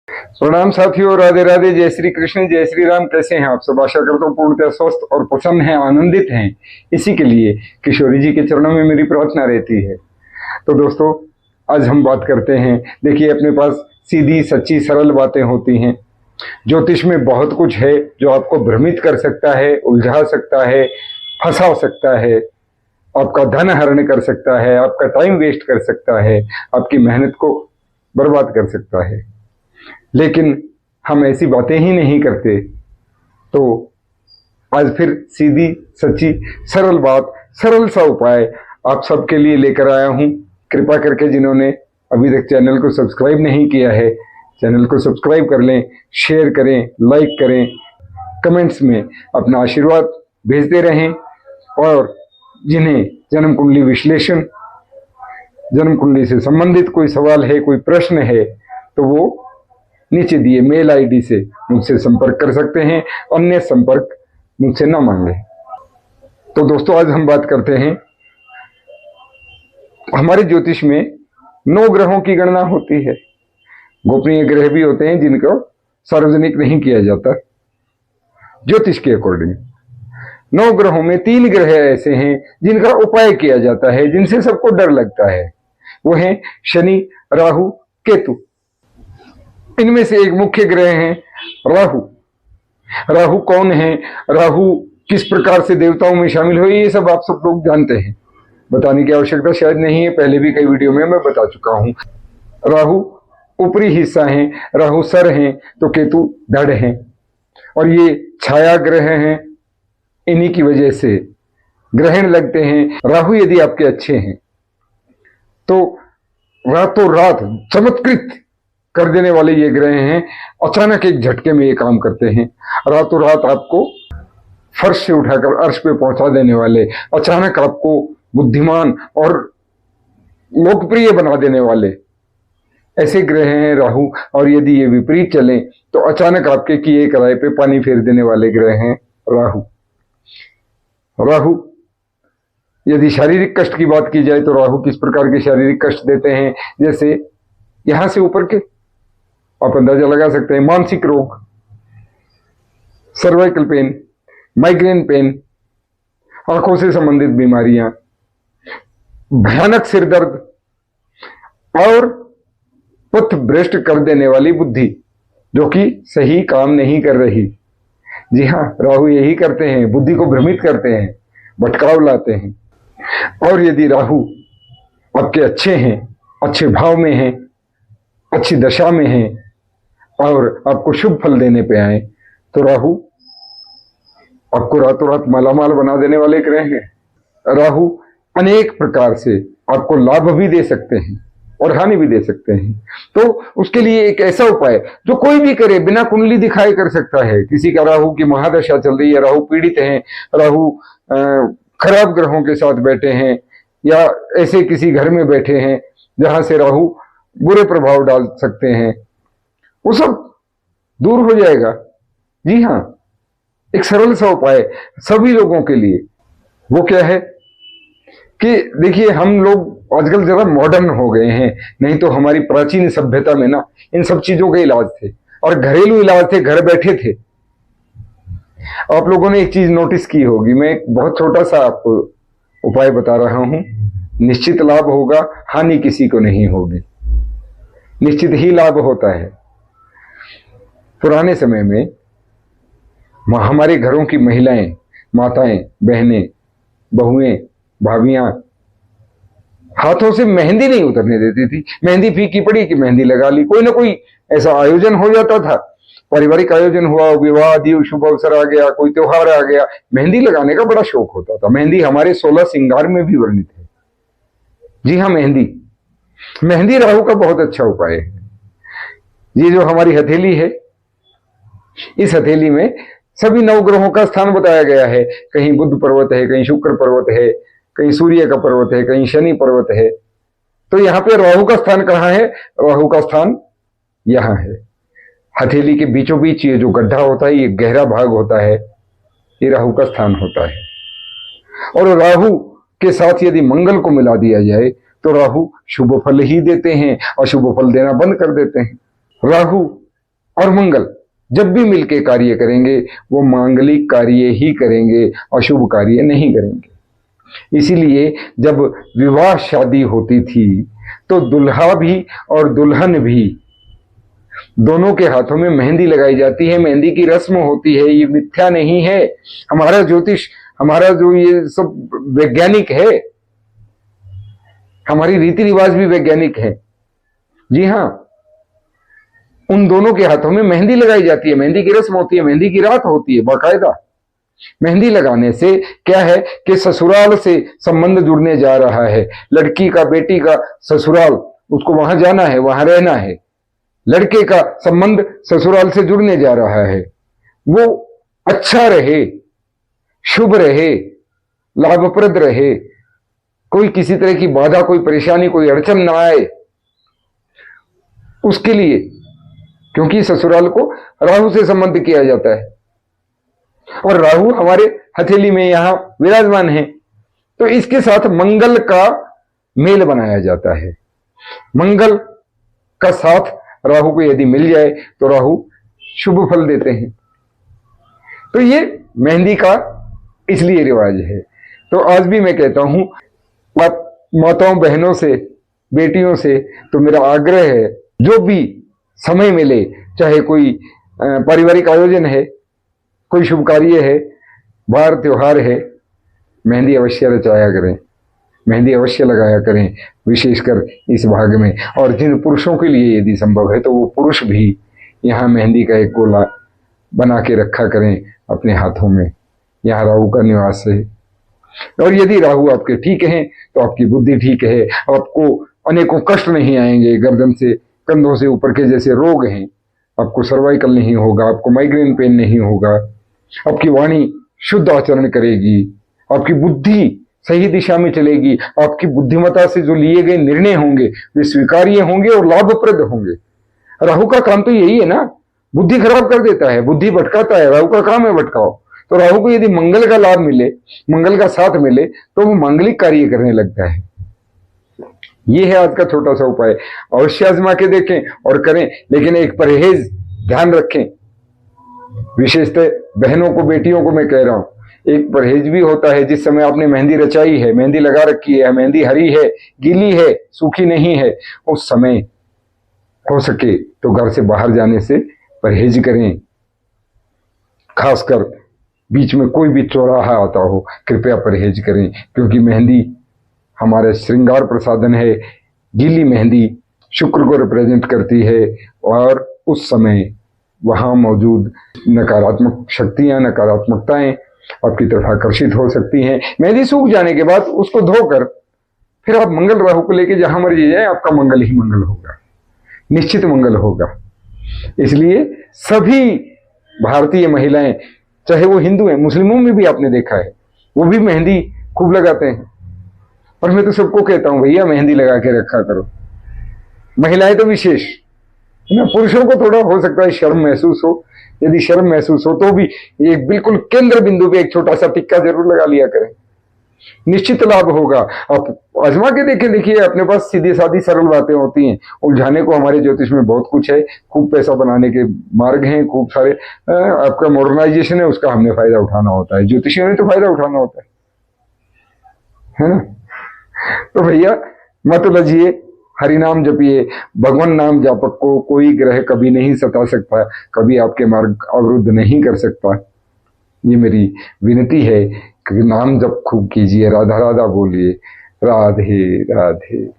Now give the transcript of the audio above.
प्रणाम साथियों, राधे राधे, जय श्री कृष्ण, जय श्री राम। कैसे हैं आप सब? आशा करता हूँ पूर्णतः स्वस्थ और प्रसन्न हैं, आनंदित हैं। इसी के लिए किशोरी जी के चरणों में मेरी प्रार्थना रहती है। तो दोस्तों, आज हम बात करते हैं। देखिए, अपने पास सीधी सच्ची सरल बातें होती हैं। ज्योतिष में बहुत कुछ है जो आपको भ्रमित कर सकता है, उलझा सकता है, फंसा सकता है, आपका धन हरण कर सकता है, आपका टाइम वेस्ट कर सकता है, आपकी मेहनत को बर्बाद कर सकता है। लेकिन हम ऐसी बातें ही नहीं करते। तो आज फिर सीधी सच्ची सरल बात, सरल सा उपाय आप सबके लिए लेकर आया हूं। कृपा करके जिन्होंने अभी तक चैनल को सब्सक्राइब नहीं किया है, चैनल को सब्सक्राइब कर लें, शेयर करें, लाइक करें, कमेंट्स में अपना आशीर्वाद भेजते रहें। और जिन्हें जन्म कुंडली विश्लेषण, जन्म कुंडली से संबंधित कोई सवाल है, कोई प्रश्न है, तो वो नीचे दिए मेल आईडी से मुझसे संपर्क कर सकते हैं। अन्य संपर्क मुझसे ना मांगे। तो दोस्तों, आज हम बात करते हैं, हमारे ज्योतिष में 9 ग्रहों की गणना होती है। गोपनीय ग्रह भी होते हैं जिनको सार्वजनिक नहीं किया जाता। ज्योतिष के अकॉर्डिंग 9 ग्रहों में 3 ग्रह ऐसे हैं जिनका उपाय किया जाता है, जिनसे सबको डर लगता है। वो हैं शनि, राहु, केतु। इनमें से एक मुख्य ग्रह हैं राहु। राहु कौन है, राहु किस प्रकार से देवताओं में शामिल हुए, ये सब आप सब लोग जानते हैं। बताने की आवश्यकता शायद नहीं है, पहले भी कई वीडियो में मैं बता चुका हूं। राहु ऊपरी हिस्सा है, राहु सर हैं, तो केतु धड़ हैं। और ये छाया ग्रह हैं। इन्हीं की वजह से ग्रहण लगते हैं। राहु यदि आपके अच्छे हैं तो रातों रात चमत्कृत कर देने वाले ये ग्रह हैं। अचानक एक झटके में ये काम करते हैं। रातों रात आपको फर्श से उठाकर अर्श पे पहुंचा देने वाले, अचानक आपको बुद्धिमान और लोकप्रिय बना देने वाले ऐसे ग्रह हैं राहु। और यदि ये विपरीत चले तो अचानक आपके किए कराए पे पानी फेर देने वाले ग्रह हैं राहु। राहु यदि शारीरिक कष्ट की बात की जाए तो राहु किस प्रकार के शारीरिक कष्ट देते हैं, जैसे यहां से ऊपर के आप अंदाजा लगा सकते हैं। मानसिक रोग, सर्वाइकल पेन, माइग्रेन पेन, आंखों से संबंधित बीमारियां, भयानक सिर दर्द और पथ भ्रष्ट कर देने वाली बुद्धि जो कि सही काम नहीं कर रही। जी हां, राहु यही करते हैं, बुद्धि को भ्रमित करते हैं, भटकाव लाते हैं। और यदि राहु आपके अच्छे हैं, अच्छे भाव में हैं, अच्छी दशा में हैं और आपको शुभ फल देने पे आए, तो राहु आपको रातों रात मालामाल बना देने वाले ग्रह हैं। राहु अनेक प्रकार से आपको लाभ भी दे सकते हैं और हानि भी दे सकते हैं। तो उसके लिए एक ऐसा उपाय जो कोई भी करे, बिना कुंडली दिखाए कर सकता है। किसी का राहु की महादशा चल रही है, राहु पीड़ित है, राहु खराब ग्रहों के साथ बैठे हैं, या ऐसे किसी घर में बैठे हैं जहां से राहु बुरे प्रभाव डाल सकते हैं, वो सब दूर हो जाएगा। जी हां, एक सरल सा उपाय सभी लोगों के लिए। वो क्या है कि देखिए, हम लोग आजकल जरा मॉडर्न हो गए हैं, नहीं तो हमारी प्राचीन सभ्यता में ना इन सब चीजों के इलाज थे और घरेलू इलाज थे, घर बैठे थे। आप लोगों ने एक चीज नोटिस की होगी, मैं एक बहुत छोटा सा आपको उपाय बता रहा हूं। निश्चित लाभ होगा, हानि किसी को नहीं होगी, निश्चित ही लाभ होता है। पुराने समय में हमारे घरों की महिलाएं, माताएं, बहनें, बहुएं, भाभियां हाथों से मेहंदी नहीं उतरने देती थी। मेहंदी फीकी पड़ी कि मेहंदी लगा ली। कोई ना कोई ऐसा आयोजन हो जाता था, पारिवारिक आयोजन हुआ, विवाह, आदि शुभ अवसर आ गया, कोई त्योहार आ गया, मेहंदी लगाने का बड़ा शौक होता था। मेहंदी हमारे 16 श्रृंगार में भी वर्णित है। जी हाँ, मेहंदी राहु का बहुत अच्छा उपाय है। ये जो हमारी हथेली है, इस हथेली में सभी 9 ग्रहों का स्थान बताया गया है। कहीं बुध पर्वत है, कहीं शुक्र पर्वत है, कहीं सूर्य का पर्वत है, कहीं शनि पर्वत है। तो यहां पे राहु का स्थान कहां है? राहु का स्थान यहां है। हथेली के बीचों बीच ये जो गड्ढा होता है, ये गहरा भाग होता है, ये राहु का स्थान होता है। और राहु के साथ यदि मंगल को मिला दिया जाए तो राहु शुभ फल ही देते हैं, अशुभ फल देना बंद कर देते हैं। राहु और मंगल जब भी मिलके कार्य करेंगे वो मांगलिक कार्य ही करेंगे, अशुभ कार्य नहीं करेंगे। इसीलिए जब विवाह शादी होती थी तो दुल्हा भी और दुल्हन भी दोनों के हाथों में मेहंदी लगाई जाती है, मेहंदी की रस्म होती है। ये मिथ्या नहीं है, हमारा ज्योतिष, हमारा जो ये सब वैज्ञानिक है, हमारी रीति रिवाज भी वैज्ञानिक है। जी हां, उन दोनों के हाथों में मेहंदी लगाई जाती है, मेहंदी की रस्म होती है, मेहंदी की रात होती है बाकायदा। मेहंदी लगाने से क्या है कि ससुराल से संबंध जुड़ने जा रहा है। लड़की का, बेटी का ससुराल, उसको वहां जाना है, वहां रहना है। लड़के का संबंध ससुराल से जुड़ने जा रहा है, वो अच्छा रहे, शुभ रहे, लाभप्रद रहे, कोई किसी तरह की बाधा, कोई परेशानी, कोई अड़चन ना आए उसके लिए। क्योंकि ससुराल को राहु से संबंध किया जाता है और राहु हमारे हथेली में यहां विराजमान है, तो इसके साथ मंगल का मेल बनाया जाता है। मंगल का साथ राहु को यदि मिल जाए तो राहु शुभ फल देते हैं। तो ये मेहंदी का इसलिए रिवाज है। तो आज भी मैं कहता हूं माताओं, बहनों से, बेटियों से, तो मेरा आग्रह है, जो भी समय मिले, चाहे कोई पारिवारिक आयोजन है, कोई शुभ कार्य है, बार त्योहार है, मेहंदी अवश्य रचाया करें, मेहंदी अवश्य लगाया करें, विशेषकर इस भाग में। और जिन पुरुषों के लिए यदि संभव है तो वो पुरुष भी यहाँ मेहंदी का एक गोला बना के रखा करें अपने हाथों में। यहाँ राहु का निवास है, और यदि राहु आपके ठीक हैं तो आपकी बुद्धि ठीक है, आपको अनेकों कष्ट नहीं आएंगे। गर्दन से, कंधों से ऊपर के जैसे रोग हैं, आपको सर्वाइकल नहीं होगा, आपको माइग्रेन पेन नहीं होगा, आपकी वाणी शुद्ध आचरण करेगी, आपकी बुद्धि सही दिशा में चलेगी, आपकी बुद्धिमत्ता से जो लिए गए निर्णय होंगे वे स्वीकार्य होंगे और लाभप्रद होंगे। राहु का काम तो यही है ना, बुद्धि खराब कर देता है, बुद्धि भटकाता है, राहु का काम है भटकाओ। तो राहु को यदि मंगल का लाभ मिले, मंगल का साथ मिले, तो वो मांगलिक कार्य करने लगता है। ये है आज का छोटा सा उपाय। अवश्य आजमा के देखें और करें, लेकिन एक परहेज ध्यान रखें। विशेषतः बहनों को, बेटियों को मैं कह रहा हूं, एक परहेज भी होता है। जिस समय आपने मेहंदी रचाई है, मेहंदी लगा रखी है, मेहंदी हरी है, गीली है, सूखी नहीं है, उस समय हो सके तो घर से बाहर जाने से परहेज करें। खासकर बीच में कोई भी चौराहा आता हो, कृपया परहेज करें, क्योंकि मेहंदी हमारा श्रृंगार प्रसाधन है। गीली मेहंदी शुक्र को रिप्रेजेंट करती है और उस समय वहां मौजूद नकारात्मक शक्तियां, नकारात्मकताएं आपकी तरफ आकर्षित हो सकती हैं। मेहंदी सूख जाने के बाद उसको धोकर फिर आप मंगल राहु को लेके जहां मर्जी जाए, आपका मंगल ही मंगल होगा, निश्चित मंगल होगा। इसलिए सभी भारतीय महिलाएं, चाहे वो हिंदू हैं, मुस्लिमों में भी आपने देखा है, वो भी मेहंदी खूब लगाते हैं। और मैं तो सबको कहता हूं, भैया मेहंदी लगा के रखा करो, महिलाएं तो विशेष है ना। पुरुषों को थोड़ा हो सकता है शर्म महसूस हो, यदि शर्म महसूस हो तो भी एक बिल्कुल केंद्र बिंदु पे एक छोटा सा टिक्का जरूर लगा लिया करें, निश्चित लाभ होगा। आप आजमा के देखें, देखिए अपने पास सीधी सादी सरल बातें होती हैं, उलझाने को हमारे ज्योतिष में बहुत कुछ है, खूब पैसा बनाने के मार्ग हैं, खूब सारे आपका मॉडर्नाइजेशन है, उसका हमने फायदा उठाना होता है, ज्योतिषियों ने तो फायदा उठाना होता है ना। तो भैया मत लजिए, हरि नाम जपिए, भगवान नाम जापक को कोई ग्रह कभी नहीं सता सकता, कभी आपके मार्ग अवरुद्ध नहीं कर सकता। ये मेरी विनती है कि नाम जप खूब कीजिए, राधा राधा बोलिए, राधे राधे।